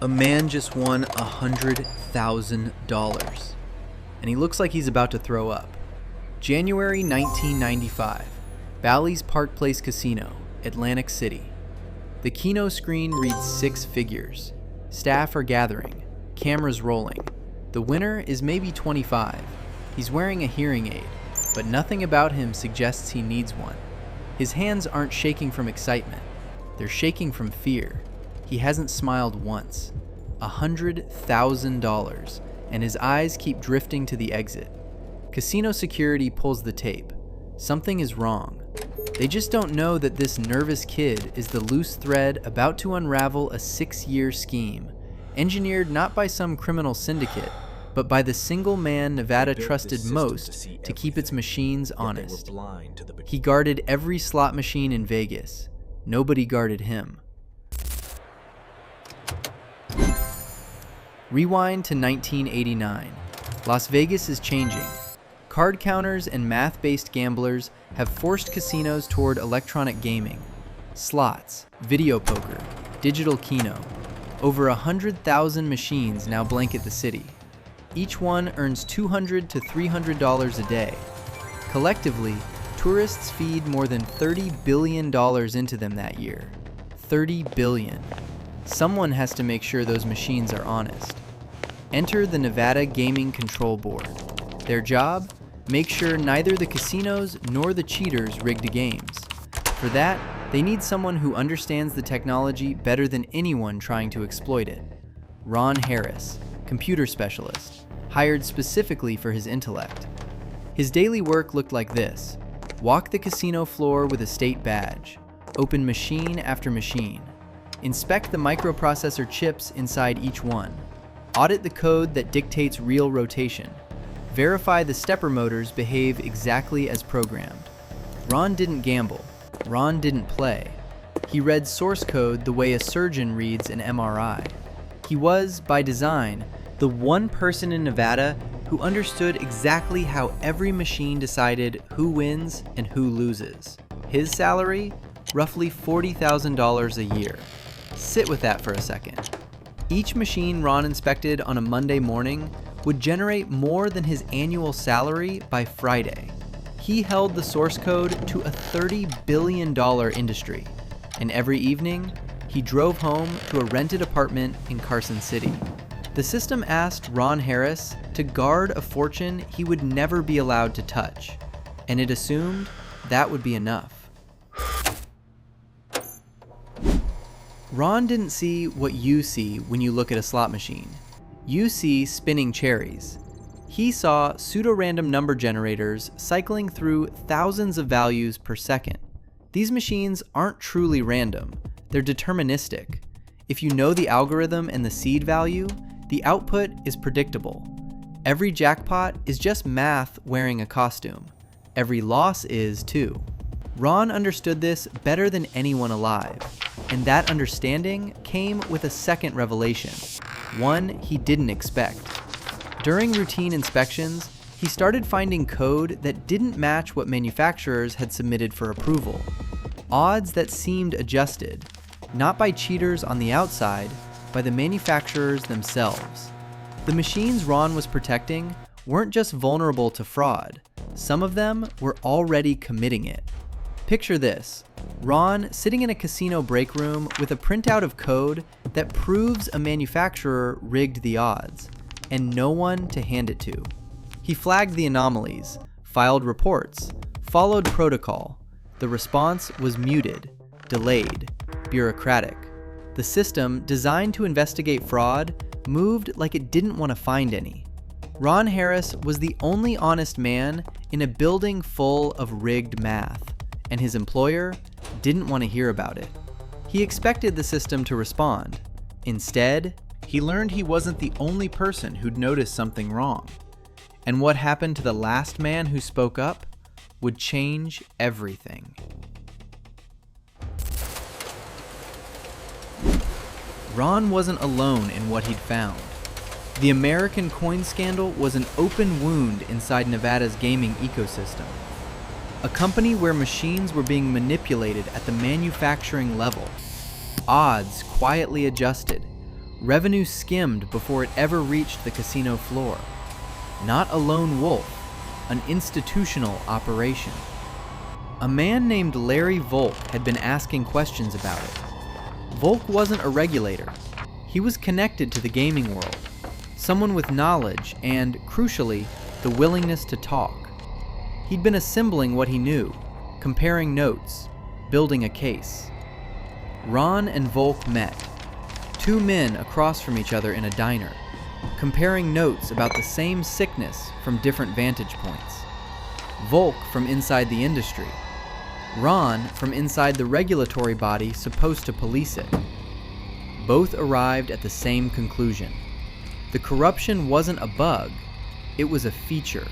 A man just won $100,000, and he looks like he's about to throw up. January 1995, Bally's Park Place Casino, Atlantic City. The Keno screen reads 6 figures. Staff are gathering, cameras rolling. The winner is maybe 25. He's wearing a hearing aid, but nothing about him suggests he needs one. His hands aren't shaking from excitement. They're shaking from fear. He hasn't smiled once. $100,000, and his eyes keep drifting to the exit. Casino security pulls the tape. Something is wrong. They just don't know that this nervous kid is the loose thread about to unravel a 6-year scheme, engineered not by some criminal syndicate, but by the single man Nevada trusted most to keep its machines honest. He guarded every slot machine in Vegas. Nobody guarded him. Rewind to 1989. Las Vegas is changing. Card counters and math-based gamblers have forced casinos toward electronic gaming. Slots, video poker, digital Keno. Over 100,000 machines now blanket the city. Each one earns $200 to $300 a day. Collectively, tourists feed more than $30 billion into them that year. $30 billion. Someone has to make sure those machines are honest. Enter the Nevada Gaming Control Board. Their job? Make sure neither the casinos nor the cheaters rigged games. For that, they need someone who understands the technology better than anyone trying to exploit it. Ron Harris, computer specialist, hired specifically for his intellect. His daily work looked like this: walk the casino floor with a state badge, open machine after machine, inspect the microprocessor chips inside each one, audit the code that dictates real rotation, verify the stepper motors behave exactly as programmed. Ron didn't gamble. Ron didn't play. He read source code the way a surgeon reads an MRI. He was, by design, the one person in Nevada who understood exactly how every machine decided who wins and who loses. His salary? Roughly $40,000 a year. Sit with that for a second. Each machine Ron inspected on a Monday morning would generate more than his annual salary by Friday. He held the source code to a $30 billion industry, and every evening, he drove home to a rented apartment in Carson City. The system asked Ron Harris to guard a fortune he would never be allowed to touch, and it assumed that would be enough. Ron didn't see what you see when you look at a slot machine. You see spinning cherries. He saw pseudo-random number generators cycling through thousands of values per second. These machines aren't truly random. They're deterministic. If you know the algorithm and the seed value, the output is predictable. Every jackpot is just math wearing a costume. Every loss is, too. Ron understood this better than anyone alive, and that understanding came with a second revelation, one he didn't expect. During routine inspections, he started finding code that didn't match what manufacturers had submitted for approval. Odds that seemed adjusted, not by cheaters on the outside, by the manufacturers themselves. The machines Ron was protecting weren't just vulnerable to fraud. Some of them were already committing it. Picture this: Ron sitting in a casino break room with a printout of code that proves a manufacturer rigged the odds, and no one to hand it to. He flagged the anomalies, filed reports, followed protocol. The response was muted, delayed, bureaucratic. The system, designed to investigate fraud, moved like it didn't want to find any. Ron Harris was the only honest man in a building full of rigged math, and his employer didn't want to hear about it. He expected the system to respond. Instead, he learned he wasn't the only person who'd noticed something wrong. And what happened to the last man who spoke up would change everything. Ron wasn't alone in what he'd found. The American coin scandal was an open wound inside Nevada's gaming ecosystem. A company where machines were being manipulated at the manufacturing level. Odds quietly adjusted. Revenue skimmed before it ever reached the casino floor. Not a lone wolf, an institutional operation. A man named Larry Volk had been asking questions about it. Volk wasn't a regulator. He was connected to the gaming world, someone with knowledge and, crucially, the willingness to talk. He'd been assembling what he knew, comparing notes, building a case. Ron and Volk met, two men across from each other in a diner, comparing notes about the same sickness from different vantage points. Volk from inside the industry, Ron from inside the regulatory body supposed to police it. Both arrived at the same conclusion. The corruption wasn't a bug, it was a feature.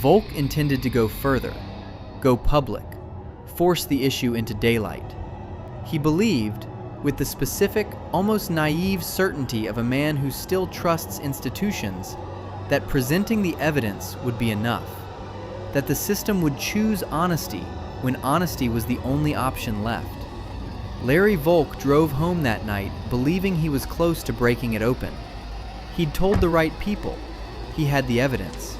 Volk intended to go further, go public, force the issue into daylight. He believed, with the specific, almost naive certainty of a man who still trusts institutions, that presenting the evidence would be enough, that the system would choose honesty when honesty was the only option left. Larry Volk drove home that night believing he was close to breaking it open. He'd told the right people. He had the evidence.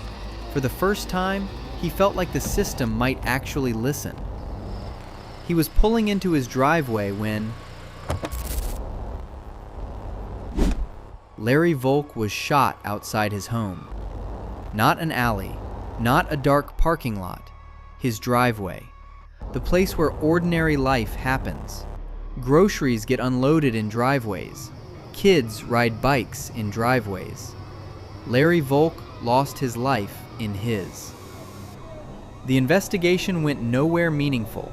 For the first time, he felt like the system might actually listen. He was pulling into his driveway when Larry Volk was shot outside his home. Not an alley, not a dark parking lot, his driveway. The place where ordinary life happens. Groceries get unloaded in driveways. Kids ride bikes in driveways. Larry Volk lost his life in his. The investigation went nowhere meaningful,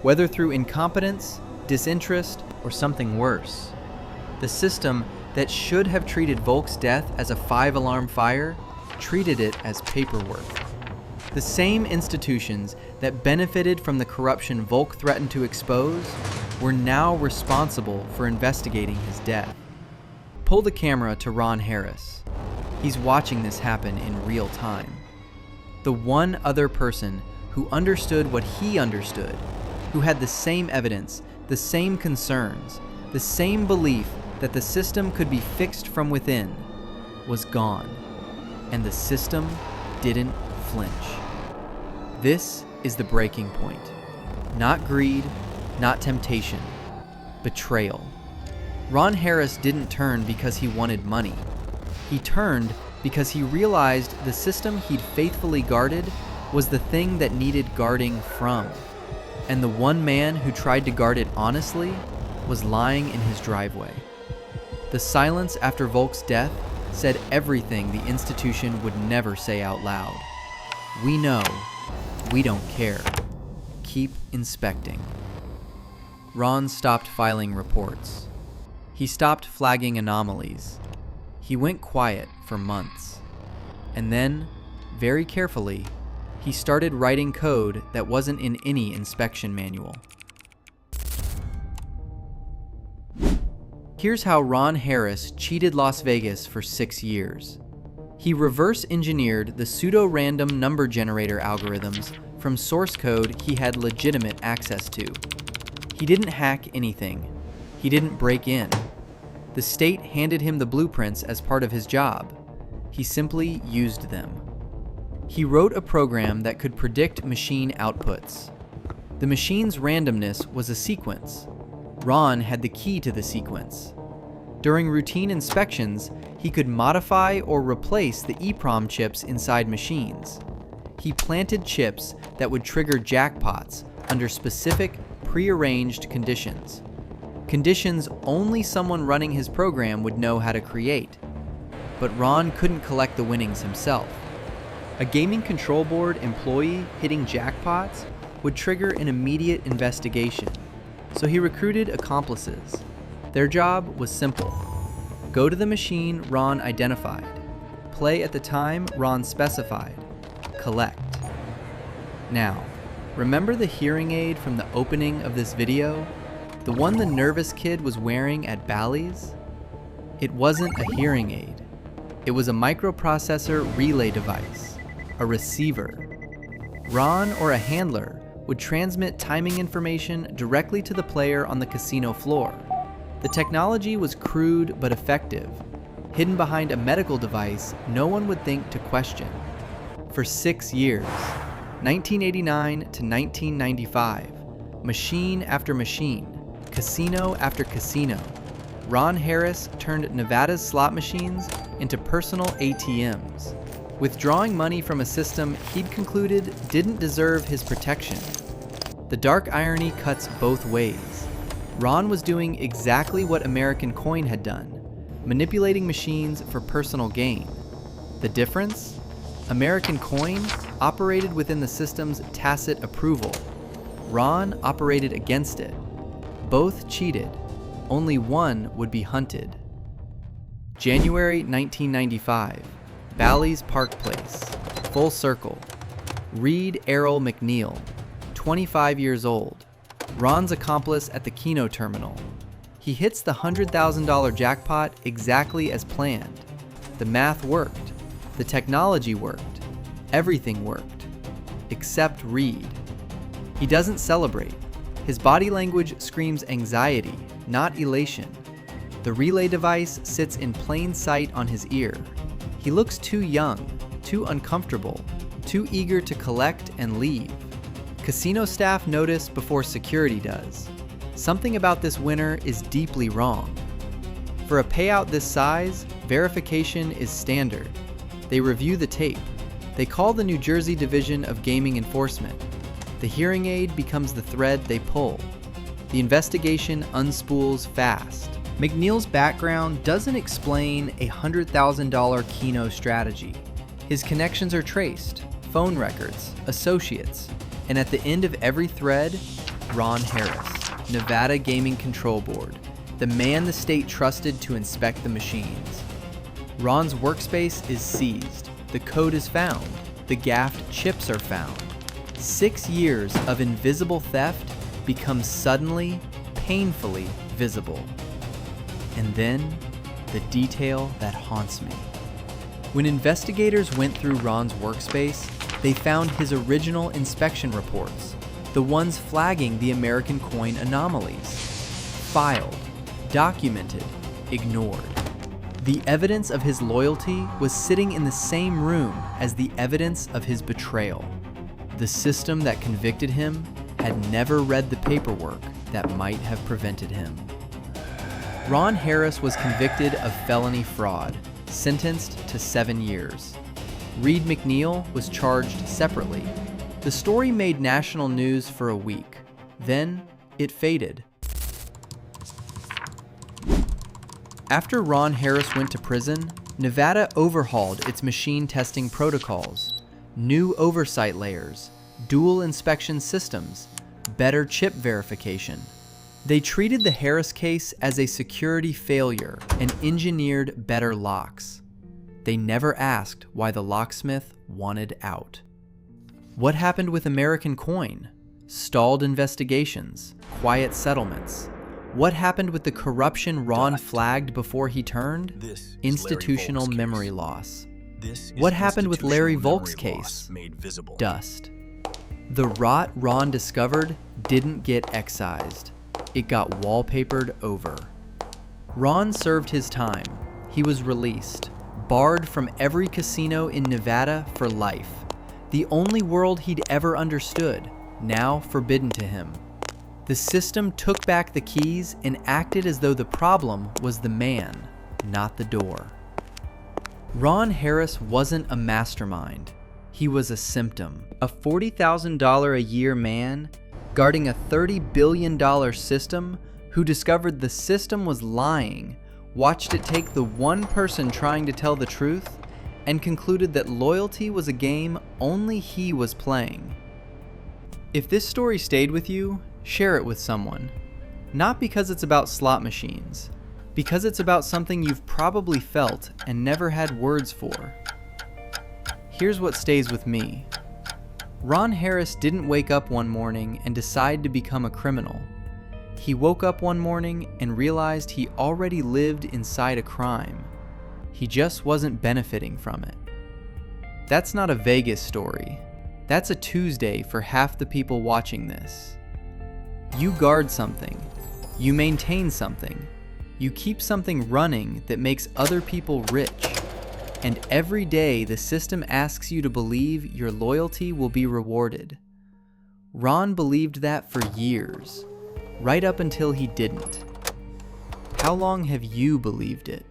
whether through incompetence, disinterest, or something worse. The system that should have treated Volk's death as a 5-alarm fire treated it as paperwork. The same institutions that benefited from the corruption Volk threatened to expose were now responsible for investigating his death. Pull the camera to Ron Harris. He's watching this happen in real time. The one other person who understood what he understood, who had the same evidence, the same concerns, the same belief that the system could be fixed from within, was gone. And the system didn't flinch. This is the breaking point. Not greed, not temptation, betrayal. Ron Harris didn't turn because he wanted money. He turned because he realized the system he'd faithfully guarded was the thing that needed guarding from. And the one man who tried to guard it honestly was lying in his driveway. The silence after Volk's death said everything the institution would never say out loud. We know. We don't care. Keep inspecting. Ron stopped filing reports. He stopped flagging anomalies. He went quiet for months. And then, very carefully, he started writing code that wasn't in any inspection manual. Here's how Ron Harris cheated Las Vegas for 6 years. He reverse engineered the pseudo-random number generator algorithms from source code he had legitimate access to. He didn't hack anything. He didn't break in. The state handed him the blueprints as part of his job. He simply used them. He wrote a program that could predict machine outputs. The machine's randomness was a sequence. Ron had the key to the sequence. During routine inspections, he could modify or replace the EEPROM chips inside machines. He planted chips that would trigger jackpots under specific, prearranged conditions. Conditions only someone running his program would know how to create. But Ron couldn't collect the winnings himself. A gaming control board employee hitting jackpots would trigger an immediate investigation, so he recruited accomplices. Their job was simple. Go to the machine Ron identified, play at the time Ron specified, collect. Now, remember the hearing aid from the opening of this video? The one the nervous kid was wearing at Bally's? It wasn't a hearing aid. It was a microprocessor relay device, a receiver. Ron or a handler would transmit timing information directly to the player on the casino floor. The technology was crude but effective, hidden behind a medical device no one would think to question. For 6 years, 1989 to 1995, machine after machine, casino after casino, Ron Harris turned Nevada's slot machines into personal ATMs, withdrawing money from a system he'd concluded didn't deserve his protection. The dark irony cuts both ways. Ron was doing exactly what American Coin had done, manipulating machines for personal gain. The difference? American Coin operated within the system's tacit approval. Ron operated against it. Both cheated. Only one would be hunted. January 1995, Bally's Park Place, full circle. Reed Errol McNeil, 25 years old, Ron's accomplice at the Keno terminal. He hits the $100,000 jackpot exactly as planned. The math worked. The technology worked. Everything worked. Except Reed. He doesn't celebrate. His body language screams anxiety, not elation. The relay device sits in plain sight on his ear. He looks too young, too uncomfortable, too eager to collect and leave. Casino staff notice before security does. Something about this winner is deeply wrong. For a payout this size, verification is standard. They review the tape. They call the New Jersey Division of Gaming Enforcement. The hearing aid becomes the thread they pull. The investigation unspools fast. McNeil's background doesn't explain a $100,000 Keno strategy. His connections are traced, phone records, associates, and at the end of every thread, Ron Harris, Nevada Gaming Control Board, the man the state trusted to inspect the machines. Ron's workspace is seized. The code is found. The gaffed chips are found. 6 years of invisible theft becomes suddenly, painfully visible. And then, the detail that haunts me. When investigators went through Ron's workspace, they found his original inspection reports, the ones flagging the American Coin anomalies. Filed, documented, ignored. The evidence of his loyalty was sitting in the same room as the evidence of his betrayal. The system that convicted him had never read the paperwork that might have prevented him. Ron Harris was convicted of felony fraud, sentenced to 7 years. Reed McNeil was charged separately. The story made national news for a week. Then, it faded. After Ron Harris went to prison, Nevada overhauled its machine testing protocols. New oversight layers, dual inspection systems, better chip verification. They treated the Harris case as a security failure and engineered better locks. They never asked why the locksmith wanted out. What happened with American Coin? Stalled investigations, quiet settlements. What happened with the corruption Ron flagged before he turned? Institutional memory loss. What happened with Larry Volk's case? Dust. The rot Ron discovered didn't get excised. It got wallpapered over. Ron served his time. He was released, barred from every casino in Nevada for life. The only world he'd ever understood, now forbidden to him. The system took back the keys and acted as though the problem was the man, not the door. Ron Harris wasn't a mastermind. He was a symptom. A $40,000 a year man guarding a $30 billion system who discovered the system was lying, watched it take the one person trying to tell the truth, and concluded that loyalty was a game only he was playing. If this story stayed with you, share it with someone. Not because it's about slot machines, because it's about something you've probably felt and never had words for. Here's what stays with me. Ron Harris didn't wake up one morning and decide to become a criminal. He woke up one morning and realized he already lived inside a crime. He just wasn't benefiting from it. That's not a Vegas story. That's a Tuesday for half the people watching this. You guard something. You maintain something. You keep something running that makes other people rich, and every day the system asks you to believe your loyalty will be rewarded. Ron believed that for years, right up until he didn't. How long have you believed it?